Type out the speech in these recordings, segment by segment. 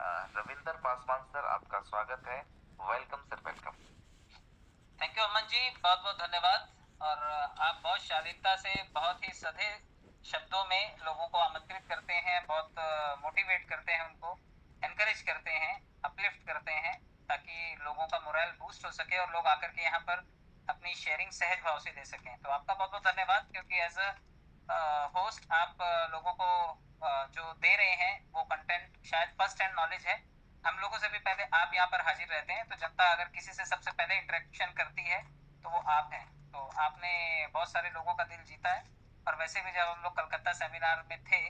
Ravinder Paswan sir, आपका स्वागत है। Welcome sir, welcome. Thank you Aman ji, बहुत बहुत धन्यवाद। और आप बहुत शालीनता से बहुत ही सधे शब्दों में लोगों को आमंत्रित करते हैं, बहुत मोटिवेट करते हैं, उनको एनकरेज करते हैं, अपलिफ्ट करते हैं, ताकि लोगों का मोरल बूस्ट हो सके और लोग आकर के यहाँ पर अपनी शेयरिंग सहज भाव से दे सकें। तो आपका बहुत बहुत धन्यवाद, क्योंकि एज अ होस्ट आप लोगों को जो दे रहे हैं वो कंटेंट शायद फर्स्ट हैंड नॉलेज है। हम लोगों से भी पहले आप यहाँ पर हाजिर रहते हैं, तो जनता अगर किसी से सबसे पहले इंटरेक्शन करती है तो वो आप हैं। तो आपने बहुत सारे लोगों का दिल जीता है। और वैसे भी जब हम लोग कलकत्ता सेमिनार में थे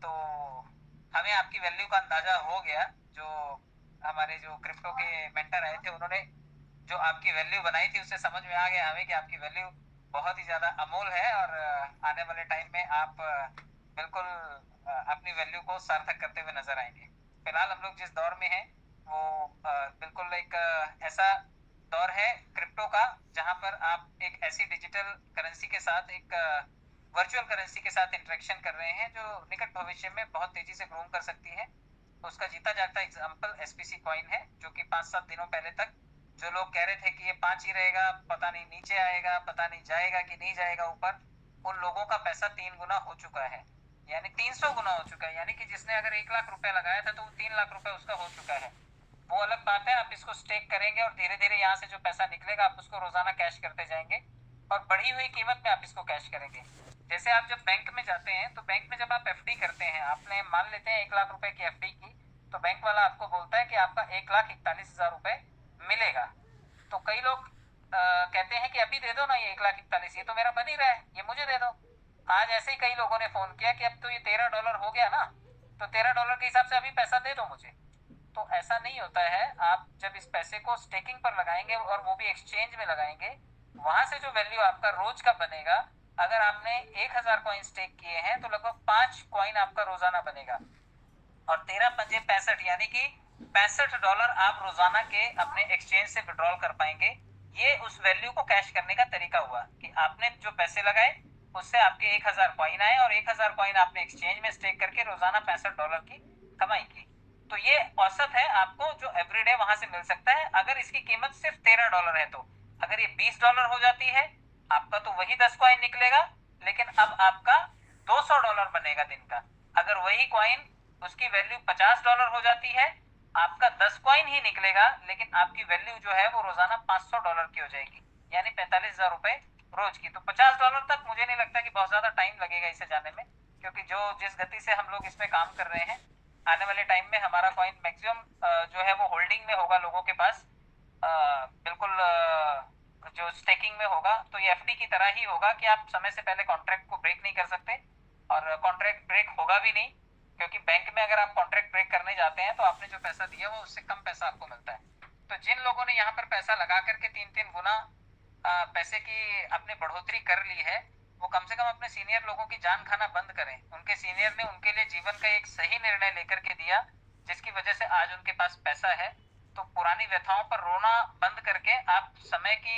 तो हमें आपकी वैल्यू का अंदाजा हो गया। जो हमारे जो क्रिप्टो के मेंटर आए थे, उन्होंने जो आपकी वैल्यू बनाई थी उससे समझ में आ गया हमें कि आपकी वैल्यू बहुत ही ज्यादा अमूल है। और आने वाले टाइम में आप बिल्कुल अपनी वैल्यू को सार्थक करते हुए नजर आएंगे। फिलहाल हम लोग जिस दौर में हैं वो बिल्कुल एक ऐसा दौर है क्रिप्टो का, जहां पर आप एक ऐसी डिजिटल करेंसी के साथ, एक वर्चुअल करेंसी के साथ इंटरेक्शन कर रहे हैं जो निकट भविष्य में बहुत तेजी से ग्रोम कर सकती है। उसका जीता जागता एग्जांपल एसपीसी कॉइन है, जो कि 5-7 दिनों पहले तक जो लोग कह रहे थे कि ये 5 ही रहेगा, पता नहीं नीचे आएगा, पता नहीं जाएगा कि नहीं जाएगा ऊपर, उन लोगों का पैसा 3 गुना हो चुका है, यानी 300 गुना हो चुका है। यानी कि जिसने अगर 1 लाख रुपए लगाया था तो वो 3 लाख रुपए उसका हो चुका है। वो अलग बात है, आप इसको स्टेक करेंगे और धीरे धीरे यहाँ से जो पैसा निकलेगा आप उसको रोजाना कैश करते जाएंगे और बढ़ी हुई कीमत में आप इसको कैश करेंगे। जैसे आप जब बैंक में जाते हैं तो बैंक में जब आप एफडी करते हैं, आपने मान लेते हैं 1 लाख रुपए की एफडी की, तो बैंक वाला आपको बोलता है कि आपका 1,41,000 रुपए मिलेगा। तो कई लोग कहते हैं कि अभी दे दो ना, ये 1,41,000 ये तो मेरा बन ही रहा है, ये मुझे दे दो। आज ऐसे ही कई लोगों ने फोन किया कि अब तो ये $13 हो गया ना, तो $13 के हिसाब से अभी पैसा दे दो मुझे। तो ऐसा नहीं होता है। आप जब इस पैसे को स्टेकिंग पर लगाएंगे और वो भी एक्सचेंज में लगाएंगे, वहां से जो वैल्यू आपका रोज का बनेगा, अगर आपने 1,000 कॉइन स्टेक किए हैं तो लगभग 5 कॉइन आपका रोजाना बनेगा। और 13 पंजे 65, यानी कि $65 आप रोजाना के अपने एक्सचेंज से विड्रॉल कर पाएंगे। ये उस वैल्यू को कैश करने का तरीका हुआ कि आपने जो पैसे लगाए उससे आपके 1,000 कॉइन आए और 1,000 कॉइन आपने एक्सचेंज में स्टेक करके रोजाना $65 की कमाई की। तो ये औसत है आपको जो एवरीडे वहां से मिल सकता है, अगर इसकी कीमत सिर्फ $13 है। तो अगर ये $20 हो जाती है, आपका तो वही 10 कॉइन निकलेगा, लेकिन अब आपका $200 बनेगा दिन का। अगर वही कॉइन उसकी वैल्यू $50 हो जाती है, आपका 10 कॉइन ही निकलेगा, लेकिन आपकी वैल्यू जो है वो रोजाना $500 की हो जाएगी, यानी 45,000 रुपए रोज की। तो $50 तक मुझे नहीं लगता कि बहुत ज्यादा टाइम लगेगा इसे जाने में, क्योंकि जो जिस गति से हम लोग इसमें काम कर रहे हैं, आने वाले टाइम में हमारा कॉइन मैक्सिमम जो है वो होल्डिंग में होगा लोगों के पास। बिल्कुल जो स्टेकिंग में होगा तो ये एफडी की तरह ही होगा कि आप समय से पहले कॉन्ट्रैक्ट को ब्रेक नहीं कर सकते, और कॉन्ट्रैक्ट ब्रेक होगा भी नहीं, क्योंकि बैंक में अगर आप कॉन्ट्रैक्ट ब्रेक करने जाते हैं तो आपने जो पैसा दिया वो उससे कम पैसा आपको मिलता है। तो जिन लोगों ने यहाँ पर पैसा लगा करके 3-3 गुना पैसे की अपने बढ़ोतरी कर ली है, वो कम से कम अपने सीनियर लोगों की जान खाना बंद करें। उनके सीनियर ने उनके लिए जीवन का एक सही निर्णय लेकर के दिया, जिसकी वजह से आज उनके पास पैसा है। तो पुरानी व्यथाओं पर रोना बंद करके आप समय की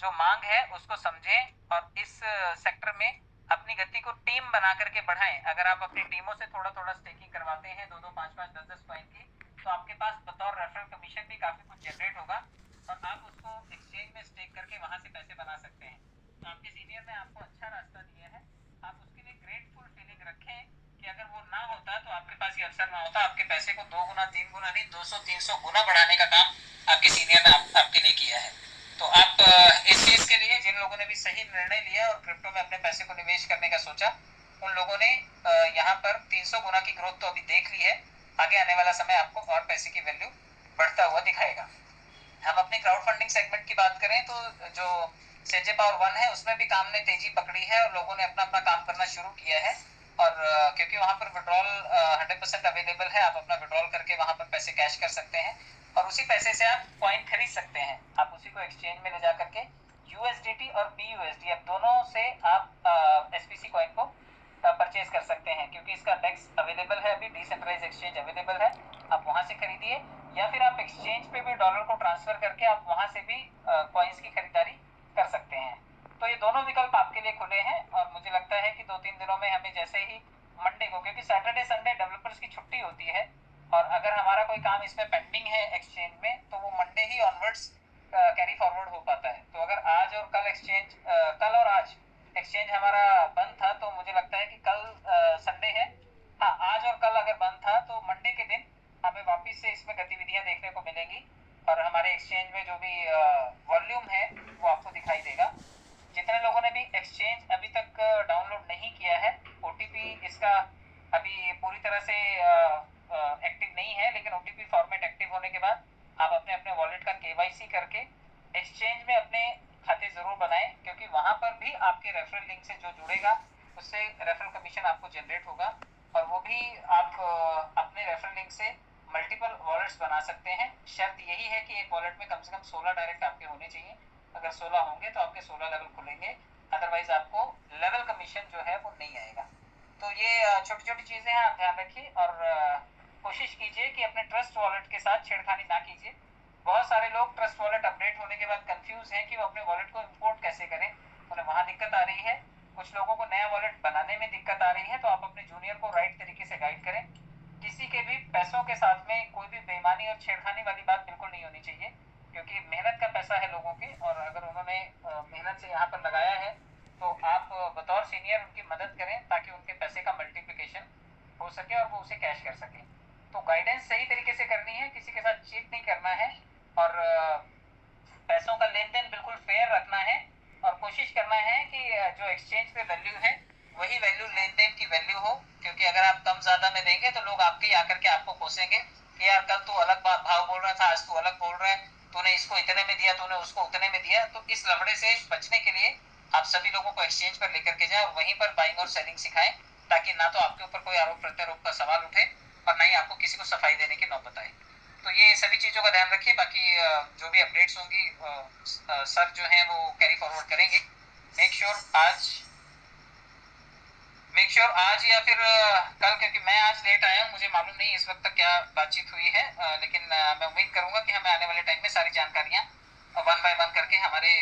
जो मांग है उसको समझें और इस सेक्टर में अपनी गति को टीम बना करके बढ़ाएं। अगर आप अपनी टीमों से थोड़ा थोड़ा स्टेकिंग करवाते हैं, 2-2, 5-5, 10-10 कॉइन की, तो आपके पास बतौर रेफरल कमीशन भी काफी कुछ जनरेट होगा और आप उसको एक्सचेंज में स्टेक करके वहां से पैसे बना सकते हैं। तो आपके सीनियर ने आपको अच्छा रास्ता दिया है, आप उसके लिए ग्रेटफुल फीलिंग रखें कि अगर वो ना होता तो आपके पास ये अवसर ना होता। आपके पैसे को 2 गुना 3 गुना नहीं, 200-300 गुना बढ़ाने का काम आपके सीनियर ने आपके लिए किया है। तो आप इस चीज के लिए जिन लोगों ने भी सही निर्णय लिया और क्रिप्टो में अपने पैसे को निवेश करने का सोचा, उन लोगों ने यहाँ पर 300 गुना की ग्रोथ तो अभी देख ली है। आगे आने वाला समय आपको और पैसे की वैल्यू बढ़ता हुआ दिखाएगा। हम अपने क्राउड फंडिंग सेगमेंट की बात करें तो जो सेजे पावर 1 है उसमें भी काम ने तेजी पकड़ी है और लोगों ने अपना अपना काम करना शुरू किया है। और क्योंकि वहां पर विड्रॉल 100% अवेलेबल है, आप अपना विड्रॉल करके वहां पर पैसे कैश कर सकते हैं और उसी पैसे से आप कॉइन खरीद सकते हैं। आप उसी को एक्सचेंज में ले जा करके यूएसडीटी और बीयूएसडी, अब दोनों से आप एसपीसी कॉइन को परचेज कर सकते हैं, क्योंकि इसका डेक्स अवेलेबल है, अभी डिसेंट्रलाइज एक्सचेंज अवेलेबल है। आप वहां से खरीदिए या फिर आप एक्सचेंज पे भी डॉलर को ट्रांसफर करके आप वहां से भी कॉइन्स की खरीदारी कर सकते हैं। तो ये दोनों विकल्प आपके लिए खुले हैं और मुझे लगता है कि 2-3 दिनों में हमें जैसे ही मंडे को, क्योंकि सैटरडे संडे डेवलपर्स की छुट्टी होती है, और अगर हमारा कोई काम इसमें पेंडिंग है एक्सचेंज में तो वो मंडे ही ऑनवर्ड्स कैरी फॉरवर्ड हो पाता है। तो अगर आज और कल एक्सचेंज कल और आज एक्सचेंज हमारा बंद था तो मुझे लगता है कि कल संडे है, हाँ आज और कल अगर बंद था तो मंडे के दिन हमें वापस से इसमें गतिविधियां देखने को मिलेंगी और हमारे एक्सचेंज में जो भी वॉल्यूम है वो आपको दिखाई देगा। जितने लोगों ने भी एक्सचेंज अभी तक डाउनलोड नहीं किया है, ओटीपी इसका अभी पूरी तरह से एक्टिव नहीं है, लेकिन ओटीपी फॉर्मेट एक्टिव होने के बाद आप अपने अपने वॉलेट का केवाईसी करके एक्सचेंज में अपने खाते जरूर बनाएं, क्योंकि वहां पर भी आपके रेफरल लिंक से जो जुड़ेगा उससे रेफरल कमीशन आपको जनरेट होगा और वो भी आप अपने रेफरल लिंक से मल्टीपल वॉलेट्स बना सकते हैं। शर्त यही है कि एक वॉलेट में कम से कम 16 डायरेक्ट आपके होने चाहिए। अगर 16 होंगे तो आपके 16 लेवल खुलेंगे, अदरवाइज आपको लेवल कमीशन जो है वो नहीं आएगा। तो ये छोटी छोटी चीजें हैं, आप ध्यान रखिए और कोशिश कीजिए कि अपने ट्रस्ट वॉलेट के साथ छेड़खानी ना कीजिए। बहुत सारे लोग ट्रस्ट वॉलेट अपडेट होने के बाद कंफ्यूज हैं कि वो अपने वॉलेट को इंपोर्ट कैसे करें, उन्हें वहां दिक्कत आ रही है। कुछ लोगों को नया वॉलेट बनाने में दिक्कत आ रही है, तो आप अपने जूनियर को राइट तरीके से गाइड करें। किसी के भी पैसों के साथ में कोई भी बेईमानी और छेड़खानी वाली बात बिल्कुल नहीं होनी चाहिए, क्योंकि मेहनत का पैसा है लोगों के और अगर उन्होंने मेहनत से यहाँ पर लगाया है तो आप बतौर सीनियर उनकी मदद करें ताकि उनके पैसे का मल्टीप्लिकेशन हो सके और वो उसे कैश कर सके। तो गाइडेंस सही तरीके से करनी है, किसी के साथ चीट नहीं करना है और पैसों का लेन देन बिल्कुल फेयर रखना है और कोशिश करना है कि जो एक्सचेंज पे वैल्यू है वही वैल्यू लेन देन की वैल्यू हो, क्योंकि अगर आप कम ज्यादा में देंगे तो लोग आपके आकर के आपको कोसेंगे कि यार कल तू अलग भाव बोल रहा था, आज तू अलग बोल रहा है, तूने इसको इतने में दिया, तूने उसको उतने में दिया। तो इस लफड़े से बचने के लिए आप सभी लोगों को एक्सचेंज पर लेकर के जाए और वहीं पर बाइंग और सेलिंग सिखाएं, ताकि ना तो आपके ऊपर कोई आरोप प्रत्यारोप का सवाल उठे और ना ही आपको किसी को सफाई देने की नौबत आए। तो ये सभी चीज़ों का ध्यान रखिए। बाकी जो भी अपडेट्स होंगी सर जो हैं वो कैरी फॉरवर्ड करेंगे। मेक श्योर आज या फिर कल, क्योंकि मैं आज लेट आया हूँ, मुझे मालूम नहीं इस वक्त तक क्या बातचीत हुई है, लेकिन मैं उम्मीद करूंगा कि हमें आने वाले टाइम में सारी जानकारियाँ वन बाय वन करके हमारे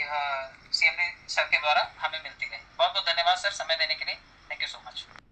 सीएमडी सर के द्वारा हमें मिलती रहे। बहुत बहुत धन्यवाद सर समय देने के लिए। Thank you so much.